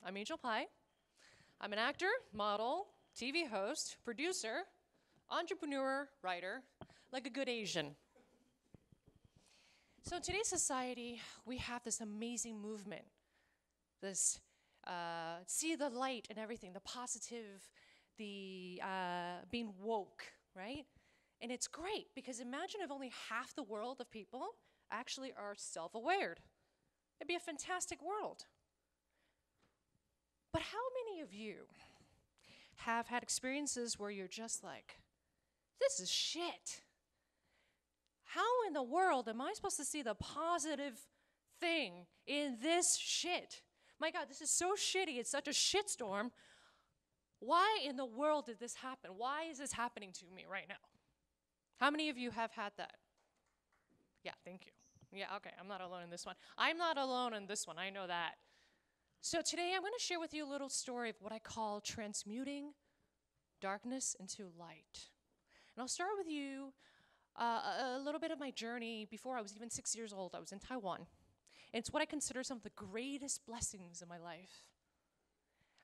I'm Angel Pye. I'm an actor, model, TV host, producer, entrepreneur, writer, like a good Asian. So in today's society, we have this amazing movement, this see the light and everything, the positive, the being woke, right? And it's great because imagine if only half the world of people actually are self-aware. It'd be a fantastic world. But how many of you have had experiences where you're just like, this is shit? How in the world am I supposed to see the positive thing in this shit? My God, this is so shitty. It's such a shitstorm. Why in the world did this happen? Why is this happening to me right now? How many of you have had that? Yeah, thank you. Yeah, okay, I'm not alone in this one. I'm not alone in this one, I know that. So today I'm going to share with you a little story of what I call transmuting darkness into light. And I'll start with you a little bit of my journey before I was even 6 years old. I was in Taiwan. And it's what I consider some of the greatest blessings in my life.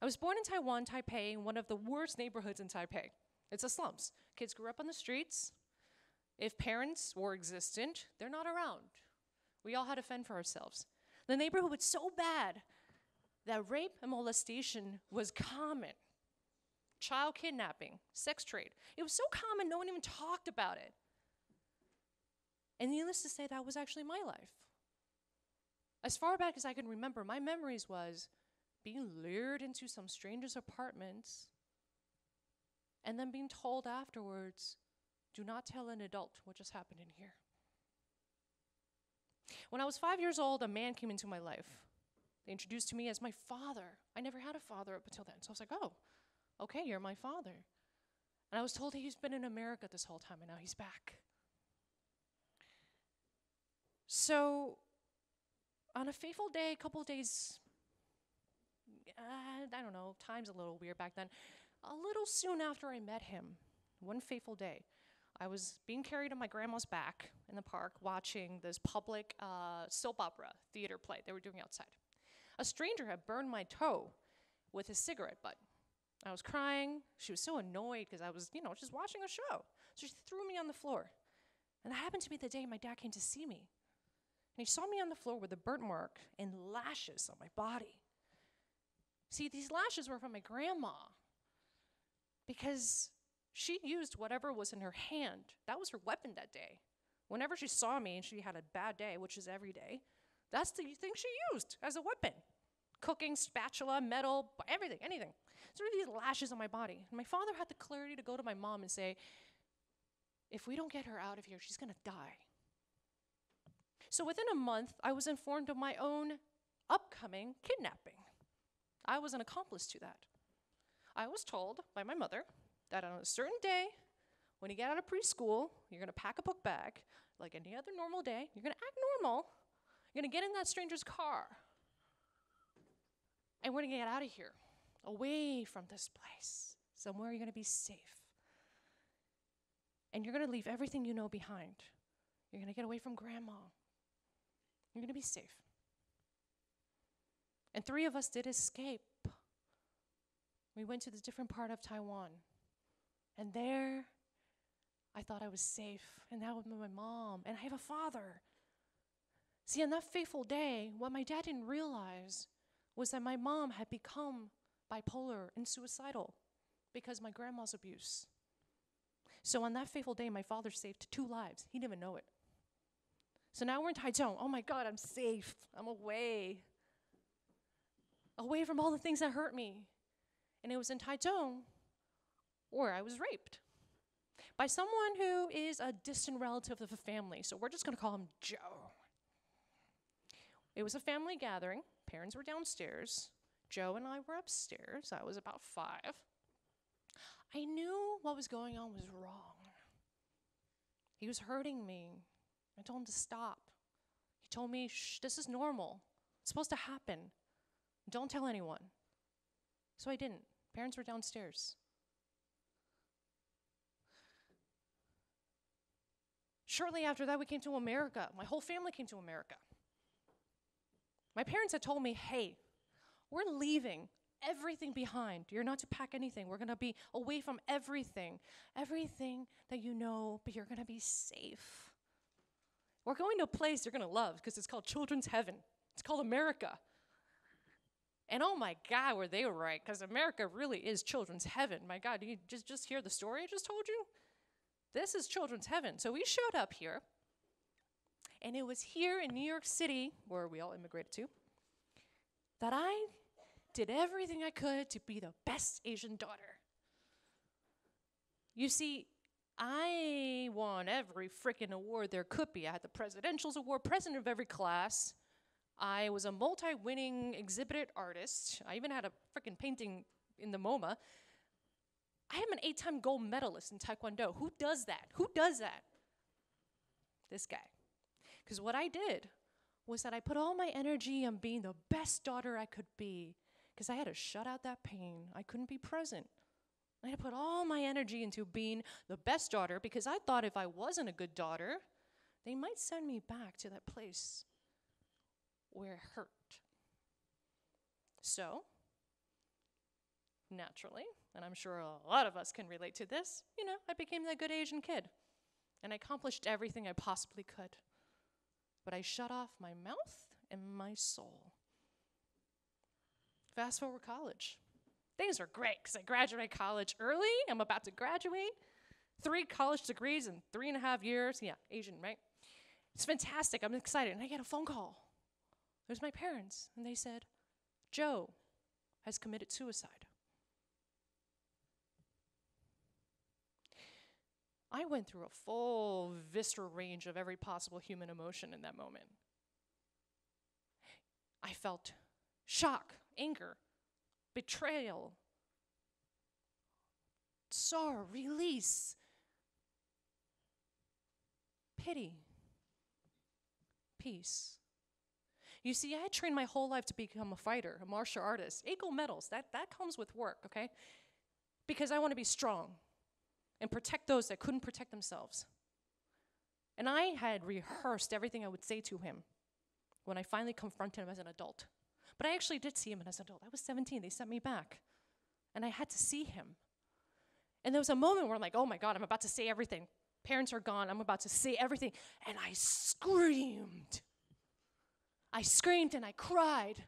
I was born in Taiwan, Taipei, in one of the worst neighborhoods in Taipei. It's the slums. Kids grew up on the streets. If parents were existent, they're not around. We all had to fend for ourselves. The neighborhood was so bad that rape and molestation was common. Child kidnapping, sex trade. It was so common, no one even talked about it. And needless to say, that was actually my life. As far back as I can remember, my memories was being lured into some stranger's apartments and then being told afterwards, do not tell an adult what just happened in here. When I was 5 years old, a man came into my life. They introduced to me as my father. I never had a father up until then. So I was like, oh, okay, you're my father. And I was told he's been in America this whole time and now he's back. So on a fateful day, a couple of days, I don't know, time's a little weird back then. A little soon after I met him, one fateful day, I was being carried on my grandma's back in the park watching this public soap opera theater play they were doing outside. A stranger had burned my toe with his cigarette butt. I was crying. She was so annoyed because I was, just watching a show. So she threw me on the floor. And that happened to me the day my dad came to see me. And he saw me on the floor with a burnt mark and lashes on my body. See, these lashes were from my grandma because she used whatever was in her hand. That was her weapon that day. Whenever she saw me and she had a bad day, which is every day, that's the thing she used as a weapon. Cooking, spatula, metal, everything, anything. So there were these lashes on my body. And my father had the clarity to go to my mom and say, if we don't get her out of here, she's going to die. So within a month, I was informed of my own upcoming kidnapping. I was an accomplice to that. I was told by my mother that on a certain day, when you get out of preschool, you're going to pack a book bag like any other normal day. You're going to act normal. You're going to get in that stranger's car. And we're going to get out of here, away from this place, somewhere you're going to be safe. And you're going to leave everything you know behind. You're going to get away from grandma. You're going to be safe. And 3 of us did escape. We went to this different part of Taiwan. And there, I thought I was safe. And that was my mom. And I have a father. See, on that fateful day, what my dad didn't realize was that my mom had become bipolar and suicidal because of my grandma's abuse. So on that fateful day, my father saved 2 lives. He didn't even know it. So now we're in Taichung. Oh my God, I'm safe. I'm away. Away from all the things that hurt me. And it was in Taichung where I was raped by someone who is a distant relative of the family. So we're just going to call him Joe. It was a family gathering. Parents were downstairs. Joe and I were upstairs. I was about 5. I knew what was going on was wrong. He was hurting me. I told him to stop. He told me, shh, this is normal. It's supposed to happen. Don't tell anyone. So I didn't. Parents were downstairs. Shortly after that, we came to America. My whole family came to America. My parents had told me, hey, We're leaving everything behind. You're not to pack anything. We're going to be away from everything that you know, but you're going to be safe. We're going to a place you're going to love because it's called children's heaven. It's called America. And oh my God, were they right, because America really is children's heaven. My God, you just hear the story I just told you? This is children's heaven. So we showed up here, and it was here in New York City, where we all immigrated to, that I did everything I could to be the best Asian daughter. You see, I won every freaking award there could be. I had the Presidential's Award, president of every class. I was a multi-winning exhibited artist. I even had a freaking painting in the MoMA. I am an 8-time gold medalist in Taekwondo. Who does that? Who does that? This guy. Because what I did was that I put all my energy on being the best daughter I could be, because I had to shut out that pain. I couldn't be present. I had to put all my energy into being the best daughter, because I thought if I wasn't a good daughter, they might send me back to that place where it hurt. So, naturally, and I'm sure a lot of us can relate to this, I became that good Asian kid. And I accomplished everything I possibly could. But I shut off my mouth and my soul. Fast forward college. Things are great because I graduated college early. I'm about to graduate. 3 college degrees in 3.5 years. Yeah, Asian, right? It's fantastic. I'm excited. And I get a phone call. There's my parents. And they said, Joe has committed suicide. I went through a full visceral range of every possible human emotion in that moment. I felt shock, anger, betrayal, sorrow, release, pity, peace. You see, I had trained my whole life to become a fighter, a martial artist. 8 gold medals, that comes with work, okay? Because I want to be strong and protect those that couldn't protect themselves. And I had rehearsed everything I would say to him when I finally confronted him as an adult. But I actually did see him as an adult. I was 17. They sent me back. And I had to see him. And there was a moment where I'm like, oh my God, I'm about to say everything. Parents are gone. I'm about to say everything. And I screamed. I screamed and I cried.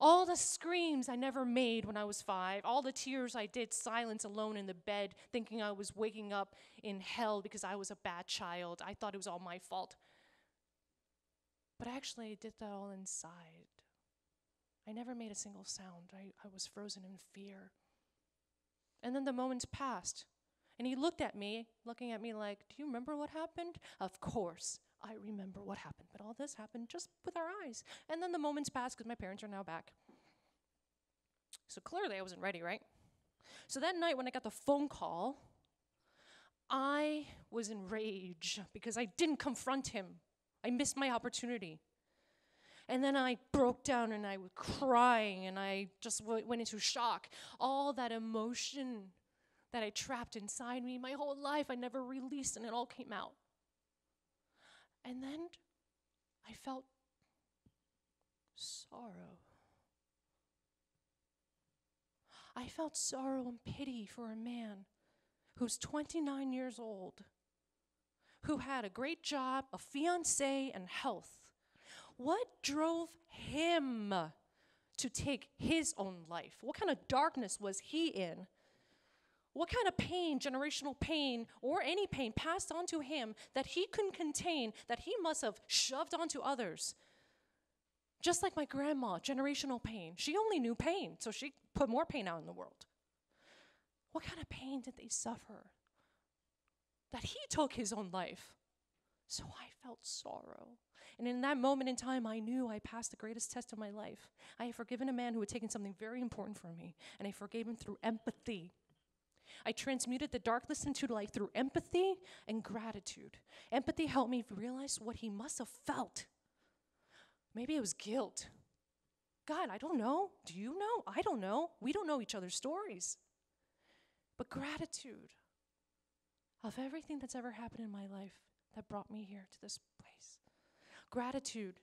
All the screams I never made when I was 5, all the tears I did silence alone in the bed, thinking I was waking up in hell because I was a bad child. I thought it was all my fault. But actually, I did that all inside. I never made a single sound. I was frozen in fear. And then the moments passed. And he looked at me, looking at me like, do you remember what happened? Of course, I remember what happened. But all this happened just with our eyes. And then the moments passed because my parents are now back. So clearly I wasn't ready, right? So that night when I got the phone call, I was enraged because I didn't confront him. I missed my opportunity. And then I broke down and I was crying and I just went into shock. All that emotion that I trapped inside me my whole life, I never released, and it all came out. And then I felt sorrow. I felt sorrow and pity for a man who's 29 years old, who had a great job, a fiancé, and health. What drove him to take his own life? What kind of darkness was he in? What kind of pain, generational pain, or any pain passed on to him that he couldn't contain, that he must have shoved onto others? Just like my grandma, generational pain. She only knew pain, so she put more pain out in the world. What kind of pain did they suffer that he took his own life? So I felt sorrow. And in that moment in time, I knew I passed the greatest test of my life. I had forgiven a man who had taken something very important from me, and I forgave him through empathy. I transmuted the darkness into light through empathy and gratitude. Empathy helped me realize what he must have felt. Maybe it was guilt. God, I don't know. Do you know? I don't know. We don't know each other's stories. But gratitude of everything that's ever happened in my life that brought me here to this place. Gratitude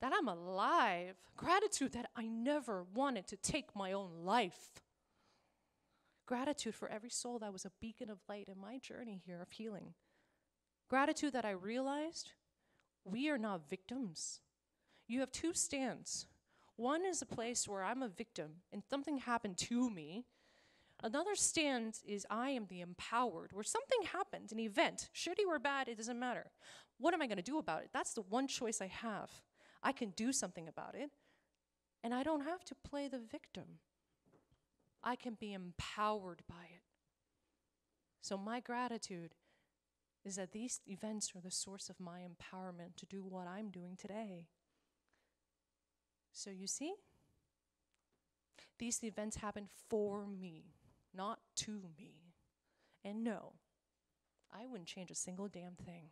that I'm alive, gratitude that I never wanted to take my own life, gratitude for every soul that was a beacon of light in my journey here of healing, gratitude that I realized we are not victims. You have two stands. One is a place where I'm a victim and something happened to me. Another stand is I am the empowered, where something happened, an event, shitty or bad, it doesn't matter. What am I going to do about it? That's the one choice I have. I can do something about it, and I don't have to play the victim. I can be empowered by it. So my gratitude is that these events are the source of my empowerment to do what I'm doing today. So you see, these events happen for me, not to me. And no, I wouldn't change a single damn thing.